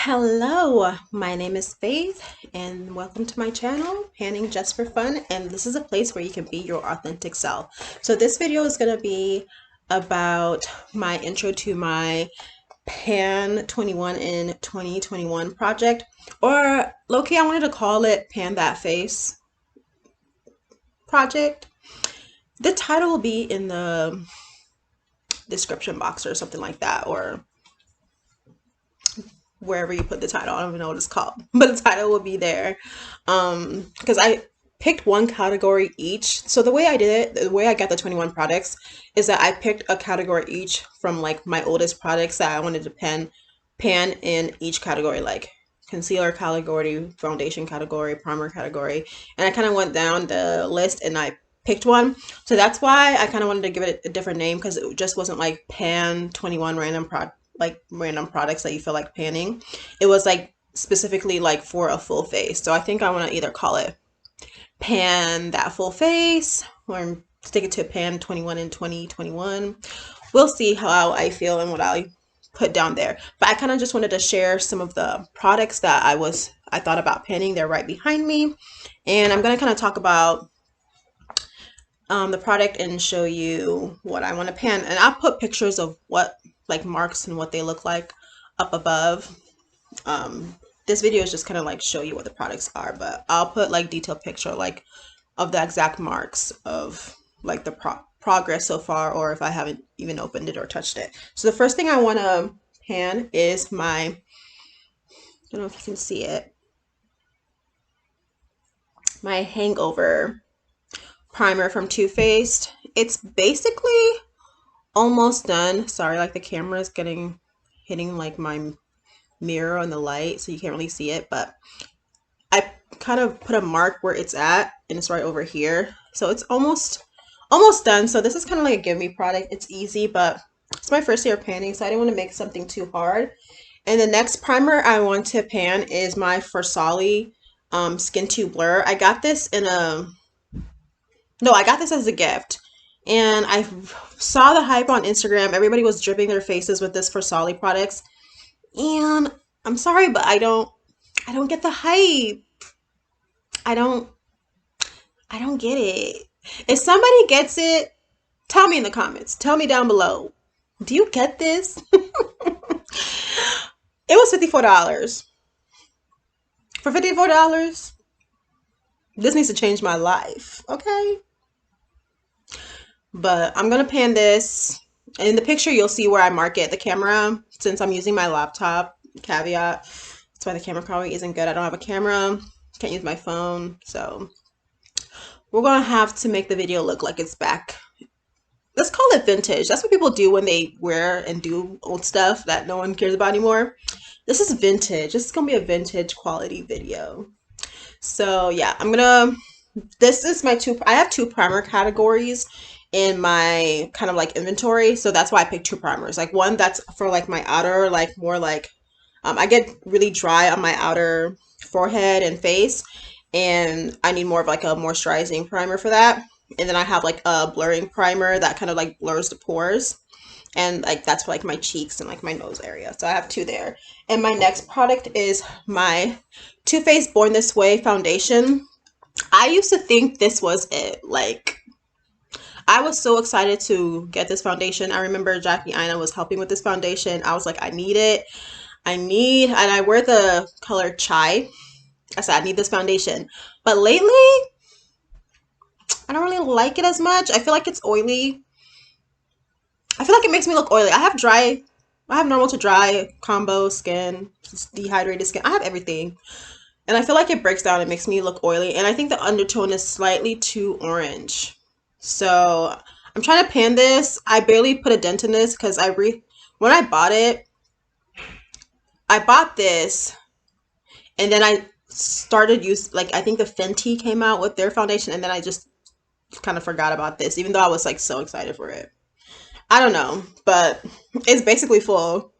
Hello, my name is Faith, and welcome to my channel, Panning Just for Fun. And this is a place where you can be your authentic self. So this video is going to be about my intro to my Pan 21 in 2021 project, or low-key, I wanted to call it Pan That Face project. The title will be in the description box or something like that, or wherever you put the title. I don't even know what it's called, but the title will be there. Because I picked one category each. So the way I did it, the way I got the 21 products is that I picked a category each from like my oldest products that I wanted to pan in each category, like concealer category, foundation category, primer category. And I kind of went down the list and I picked one. So that's why I kind of wanted to give it a different name, because it just wasn't like Pan 21 random products that you feel like panning. It was like specifically like for a full face. So I think I want to either call it Pan That Full Face or stick it to Pan 21 in 2021. We'll see how I feel and what I put down there. But I kind of just wanted to share some of the products that I thought about panning. They're right behind me. And I'm going to kind of talk about the product and show you what I want to pan. And I'll put pictures of what like marks and what they look like up above. This video is just kind of like show you what the products are, but I'll put like detailed picture like of the exact marks of like the progress so far, or if I haven't even opened it or touched it. So the first thing I want to pan is my, I don't know if you can see it, my Hangover primer from Too Faced. It's basically almost done. Sorry, like the camera is hitting like my mirror on the light, so you can't really see it, but I kind of put a mark where it's at, and it's right over here. So it's almost done. So this is kind of like a give me product. It's easy, but it's my first year of panning, so I didn't want to make something too hard. And the next primer I want to pan is my Forsali Skin 2 Blur. I got this I got this as a gift. And I saw the hype on Instagram. Everybody was dripping their faces with this Forsali products. And I'm sorry, but I don't get the hype. I don't get it. If somebody gets it, tell me in the comments. Tell me down below. Do you get this? It was $54. For $54, this needs to change my life, okay? But I'm gonna pan this. In the picture, you'll see where I mark it. The camera, since I'm using my laptop, caveat, that's why the camera quality isn't good. I don't have a camera, can't use my phone, so we're gonna have to make the video look like it's back. Let's call it vintage. That's what people do when they wear and do old stuff that no one cares about anymore. This is vintage. This is gonna be a vintage quality video. So yeah, this is my I have two primer categories in my kind of like inventory, so that's why I picked two primers. Like one that's for like my outer, like more like I get really dry on my outer forehead and face, and I need more of like a moisturizing primer for that. And then I have like a blurring primer that kind of like blurs the pores, and like that's for like my cheeks and like my nose area. So I have two there. And my next product is my Too Faced Born This Way foundation. I used to think this was it. Like, I was so excited to get this foundation. I remember Jackie Aina was helping with this foundation. I was like, I need it. And I wear the color Chai. I said, I need this foundation. But lately, I don't really like it as much. I feel like it's oily. I feel like it makes me look oily. I have normal to dry combo skin, dehydrated skin. I have everything. And I feel like it breaks down. It makes me look oily. And I think the undertone is slightly too orange. So I'm trying to pan this. I barely put a dent in this because when I bought it, I bought this and then I started I think the Fenty came out with their foundation, and then I just kind of forgot about this, even though I was like so excited for it. I don't know, but it's basically full.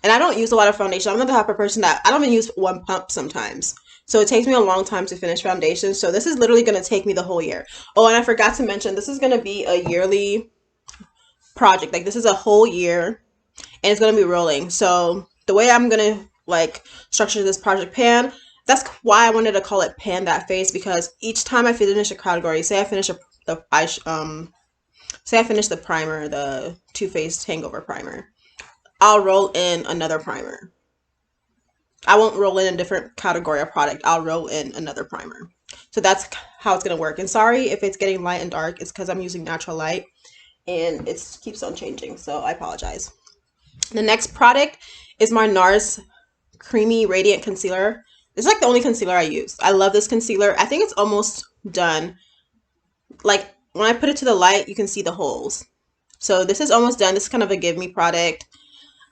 And I don't use a lot of foundation. I'm not the type of person that I don't even use one pump sometimes. So it takes me a long time to finish foundation. So this is literally going to take me the whole year. Oh, and I forgot to mention, this is going to be a yearly project. Like, this is a whole year, and it's going to be rolling. So the way I'm going to like structure this project pan. That's why I wanted to call it Pan That Face, because each time I finish a category, say I finish say I finish the primer, the Too Faced Hangover primer, I'll roll in another primer. I won't roll in a different category of product. I'll roll in another primer. So that's how it's gonna work. And sorry if it's getting light and dark. It's because I'm using natural light and it keeps on changing. So I apologize. The next product is my NARS Creamy Radiant Concealer. This is like the only concealer I use. I love this concealer. I think it's almost done. Like when I put it to the light, you can see the holes. So this is almost done. This is kind of a give me product.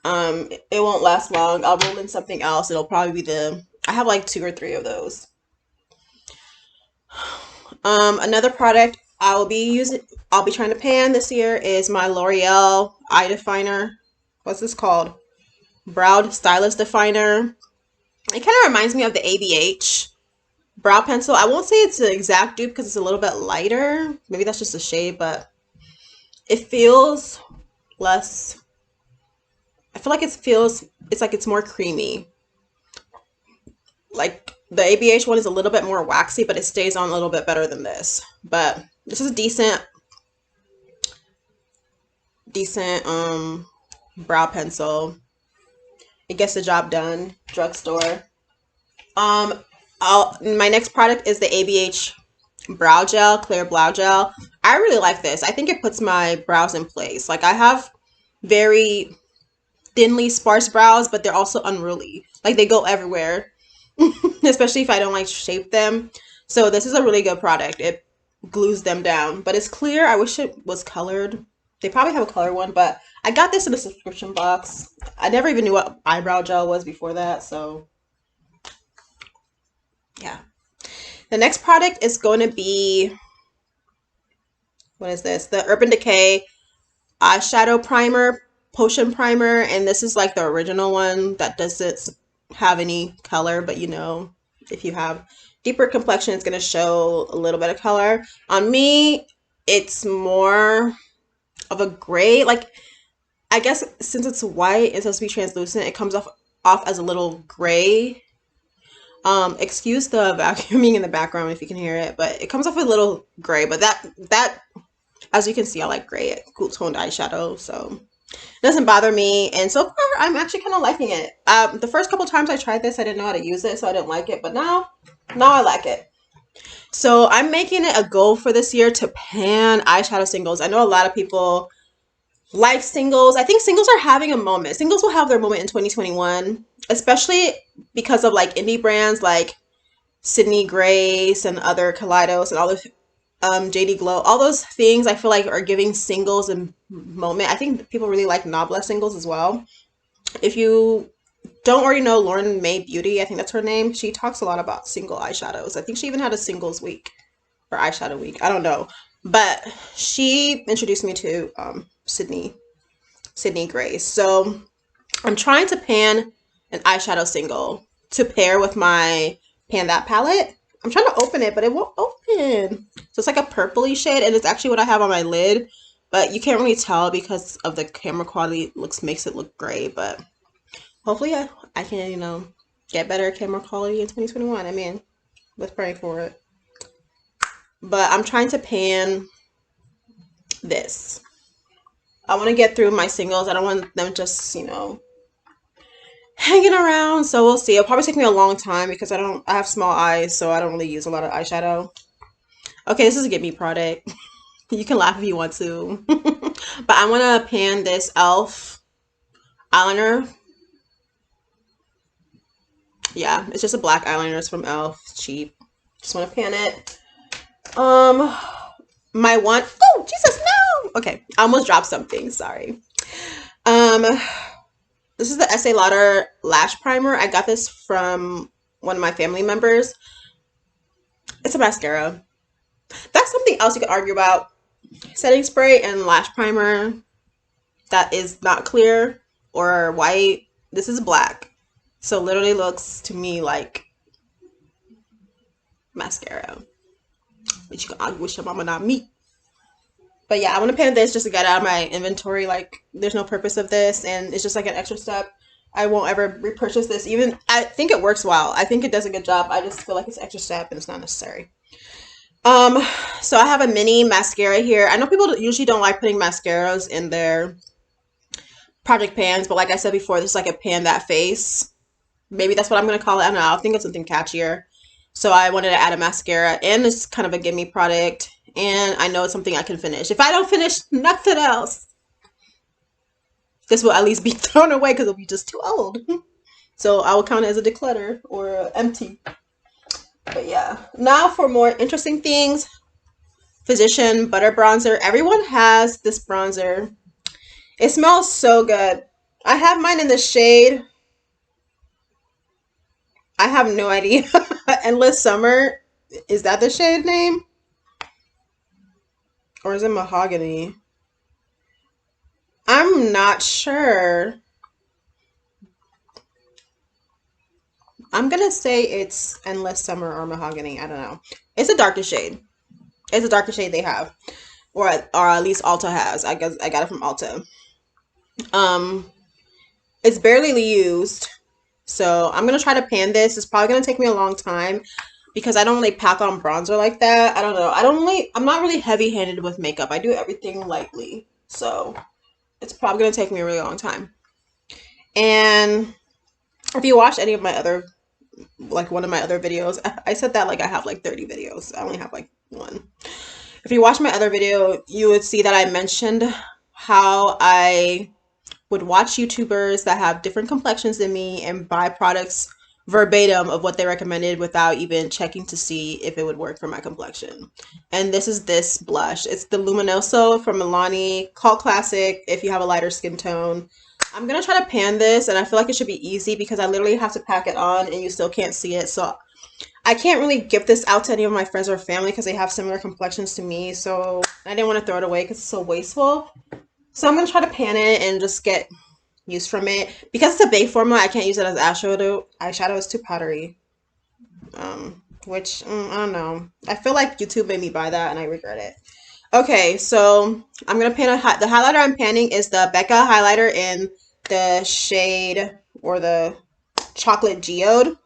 It won't last long. I'll roll in something else. It'll probably be I have like 2 or 3 of those. Another product I'll be trying to pan this year is my L'Oreal eye definer. What's this called? Brow Stylist Definer. It kind of reminds me of the ABH brow pencil. I won't say it's an exact dupe because it's a little bit lighter. Maybe that's just a shade, but it feels less. I feel like it's like it's more creamy. Like the ABH one is a little bit more waxy, but it stays on a little bit better than this. But this is a decent brow pencil. It gets the job done. Drugstore. My next product is the ABH brow gel, clear brow gel. I really like this. I think it puts my brows in place. Like I have very thinly sparse brows, but they're also unruly. Like they go everywhere, especially if I don't like shape them. So this is a really good product. It glues them down, but it's clear. I wish it was colored. They probably have a color one, but I got this in a subscription box. I never even knew what eyebrow gel was before that, so yeah. The next product is going to be, what is this? The Urban Decay eyeshadow primer, potion primer, and this is like the original one that doesn't have any color, but you know, if you have deeper complexion, it's going to show a little bit of color. On me, it's more of a gray. Like, I guess since it's white, it's supposed to be translucent, it comes off as a little gray. Excuse the vacuuming in the background if you can hear it, but it comes off a little gray. But that as you can see, I like gray cool toned eyeshadow, so it doesn't bother me. And so far, I'm actually kind of liking it. The first couple times I tried this, I didn't know how to use it, so I didn't like it. But now I like it. So I'm making it a goal for this year to pan eyeshadow singles. I know a lot of people like singles. I think singles are having a moment. Singles will have their moment in 2021, especially because of like indie brands like Sydney Grace and other Kaleidos and all the JD Glow. All those things I feel like are giving singles a moment. I think people really like Nabla singles as well. If you don't already know Lauren May Beauty, I think that's her name, she talks a lot about single eyeshadows. I think she even had a singles week or eyeshadow week. I don't know. But she introduced me to Sydney Grace. So I'm trying to pan an eyeshadow single to pair with my Pan That palette. I'm trying to open it, but it won't open. So it's like a purpley shade, and it's actually what I have on my lid, but you can't really tell because of the camera quality. Makes it look gray, but hopefully I can, you know, get better camera quality in 2021. I mean, let's pray for it. But I'm trying to pan this. I want to get through my singles. I don't want them just, you know, hanging around. So we'll see. It'll probably take me a long time because I have small eyes, so I don't really use a lot of eyeshadow. Okay, this is a Get Me product. You can laugh if you want to. But I want to pan this e.l.f. eyeliner. Yeah, it's just a black eyeliner. It's from e.l.f. It's cheap. Just want to pan it. My one, oh Jesus, no. Okay, I almost dropped something, sorry. This is the Estee Lauder lash primer. I got this from one of my family members. It's a mascara. That's something else you could argue about. Setting spray and lash primer that is not clear or white. This is black, so literally looks to me like mascara. But you can argue with your mama, not me. But yeah, I want to pan this just to get out of my inventory. Like, there's no purpose of this, and it's just like an extra step. I won't ever repurchase this. Even I think it works well. I think it does a good job. I just feel like it's extra step and it's not necessary. Um, so I have a mini mascara here. I know people usually don't like putting mascaras in their project pans, but like I said before, this is like a pan that face. Maybe that's what I'm gonna call it. I don't know. I think it's something catchier. So I wanted to add a mascara, and it's kind of a gimme product. And I know it's something I can finish. If I don't finish nothing else, this will at least be thrown away because it'll be just too old. So I will count it as a declutter or empty. But yeah, now for more interesting things. Physician Butter Bronzer. Everyone has this bronzer. It smells so good. I have mine in the shade. I have no idea. Endless Summer. Is that the shade name? Or is it Mahogany? I'm not sure. I'm gonna say it's Endless Summer or Mahogany. I don't know. It's a darker shade. It's a darker shade they have. Or at least Ulta has. I guess I got it from Ulta. Um, it's barely used. So I'm gonna try to pan this. It's probably gonna take me a long time because I don't really pack on bronzer like that. I don't know. I'm not really heavy-handed with makeup. I do everything lightly. So it's probably gonna take me a really long time. And if you watch any of my other, like one of my other videos, I said that like I have like 30 videos. I only have like one. If you watch my other video, you would see that I mentioned how I would watch YouTubers that have different complexions than me and buy products verbatim of what they recommended without even checking to see if it would work for my complexion. And this is this blush. It's the Luminoso from Milani, cult classic if you have a lighter skin tone. I'm gonna try to pan this, and I feel like it should be easy because I literally have to pack it on and you still can't see it. So I can't really give this out to any of my friends or family because they have similar complexions to me. So I didn't want to throw it away because it's so wasteful. So I'm gonna try to pan it and just get use from it. Because it's a base formula, I can't use it as eyeshadow. Eyeshadow is too powdery. Which I don't know. I feel like YouTube made me buy that and I regret it. Okay, so I'm gonna pan the highlighter I'm panning is the Becca highlighter in the shade or the chocolate geode.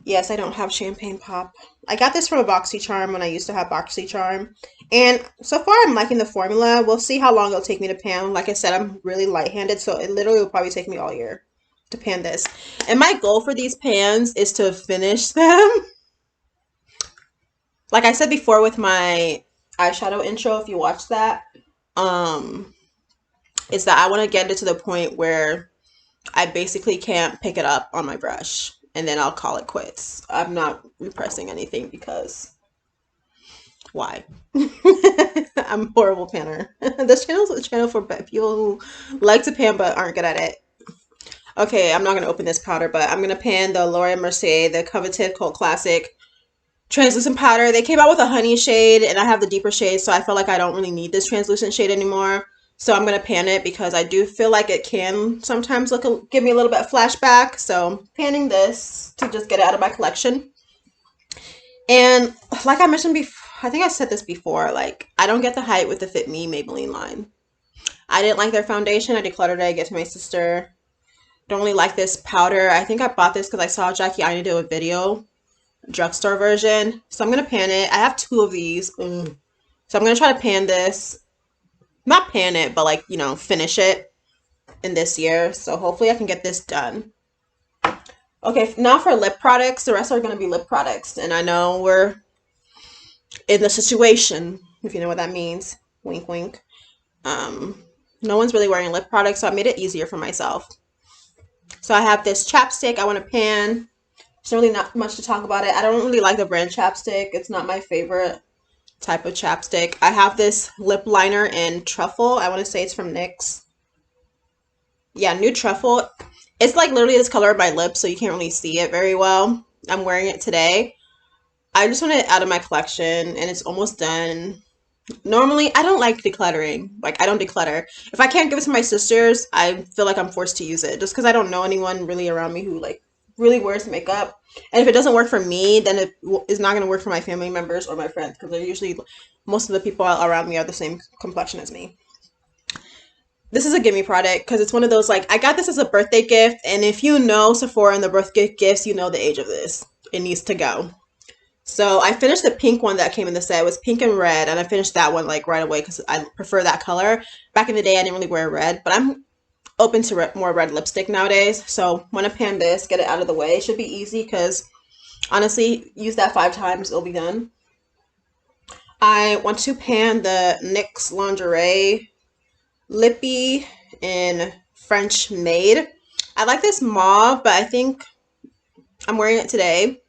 Yes, I don't have champagne pop. I got this from a BoxyCharm when I used to have BoxyCharm. And so far I'm liking the formula. We'll see how long it'll take me to pan. Like I said, I'm really light-handed, so it literally will probably take me all year to pan this. And my goal for these pans is to finish them. Like I said before with my eyeshadow intro, if you watch that, is that I want to get it to the point where I basically can't pick it up on my brush. And then I'll call it quits. I'm not repressing anything because why? I'm a horrible panner. This channel is a channel for people who like to pan but aren't good at it. Okay, I'm not going to open this powder, but I'm going to pan the Laura Mercier, the coveted cult classic translucent powder. They came out with a honey shade and I have the deeper shade, so I feel like I don't really need this translucent shade anymore. So I'm going to pan it because I do feel like it can sometimes give me a little bit of flashback. So panning this to just get it out of my collection. And like I mentioned before, I think I said this before, like I don't get the hype with the Fit Me Maybelline line. I didn't like their foundation. I decluttered it. I get to my sister. Don't really like this powder. I think I bought this because I saw Jackie Aina do a video, drugstore version. So I'm going to pan it. I have two of these. So I'm going to try to pan this. Not pan it, but like, you know, finish it in this year. So hopefully I can get this done. Okay, now for lip products. The rest are going to be lip products. And I know we're in the situation, if you know what that means. Wink, wink. No one's really wearing lip products, so I made it easier for myself. So I have this chapstick I want to pan. There's really not much to talk about it. I don't really like the brand chapstick. It's not my favorite type of chapstick. I have this lip liner in Truffle. I want to say it's from NYX. Yeah, Nude Truffle. It's like literally this color of my lips, so you can't really see it very well. I'm wearing it today. I just want it out of my collection, and it's almost done. Normally, I don't like decluttering. Like, I don't declutter. If I can't give it to my sisters, I feel like I'm forced to use it just because I don't know anyone really around me who, like, really wears makeup. And if it doesn't work for me, then it is not going to work for my family members or my friends because they're usually, most of the people around me are the same complexion as me. This is a gimme product because it's one of those like I got this as a birthday gift, and if you know Sephora and the birthday gifts, you know the age of this. It needs to go. So I finished the pink one that came in the set. It was pink and red, and I finished that one like right away because I prefer that color. Back in the day, I didn't really wear red, but I'm open to more red lipstick nowadays. So want to pan this, get it out of the way. It should be easy because honestly, use that 5 times, it'll be done. I want to pan the NYX Lingerie Lippy in French Maid. I like this mauve, but I think I'm wearing it today.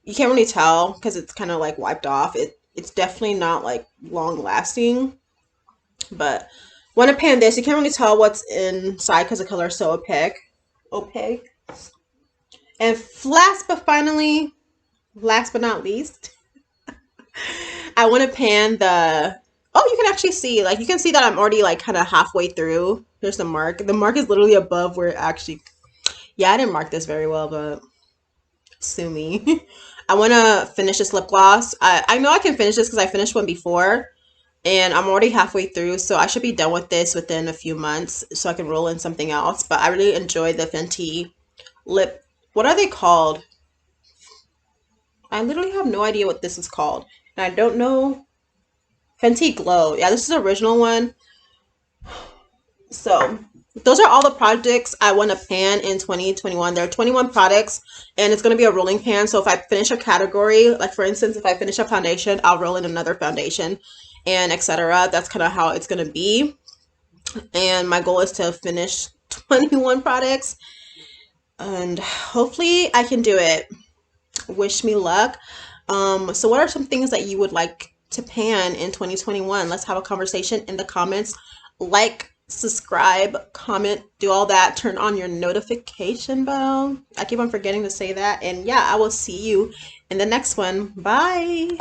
You can't really tell because it's kind of like wiped off. It's definitely not like long lasting, but want to pan this. You can't really tell what's inside because the color is so opaque. Opaque. And last but not least, I want to pan the. Oh, you can actually see, like, you can see that I'm already like kind of halfway through. Here's the mark. The mark is literally above where it actually. Yeah, I didn't mark this very well, but sue me. I want to finish this lip gloss. I know I can finish this because I finished one before, and I'm already halfway through, so I should be done with this within a few months so I can roll in something else. But I really enjoy the Fenty lip. What are they called? I literally have no idea what this is called. And I don't know. Fenty Glow. Yeah, this is the original one. So those are all the projects I want to pan in 2021. There are 21 products and it's going to be a rolling pan. So if I finish a category, like for instance, if I finish a foundation, I'll roll in another foundation and etc. That's kind of how it's going to be. And my goal is to finish 21 products and hopefully I can do it. Wish me luck. So what are some things that you would like to pan in 2021? Let's have a conversation in the comments. Like, subscribe, comment, do all that. Turn on your notification bell. I keep on forgetting to say that. And yeah, I will see you in the next one. Bye.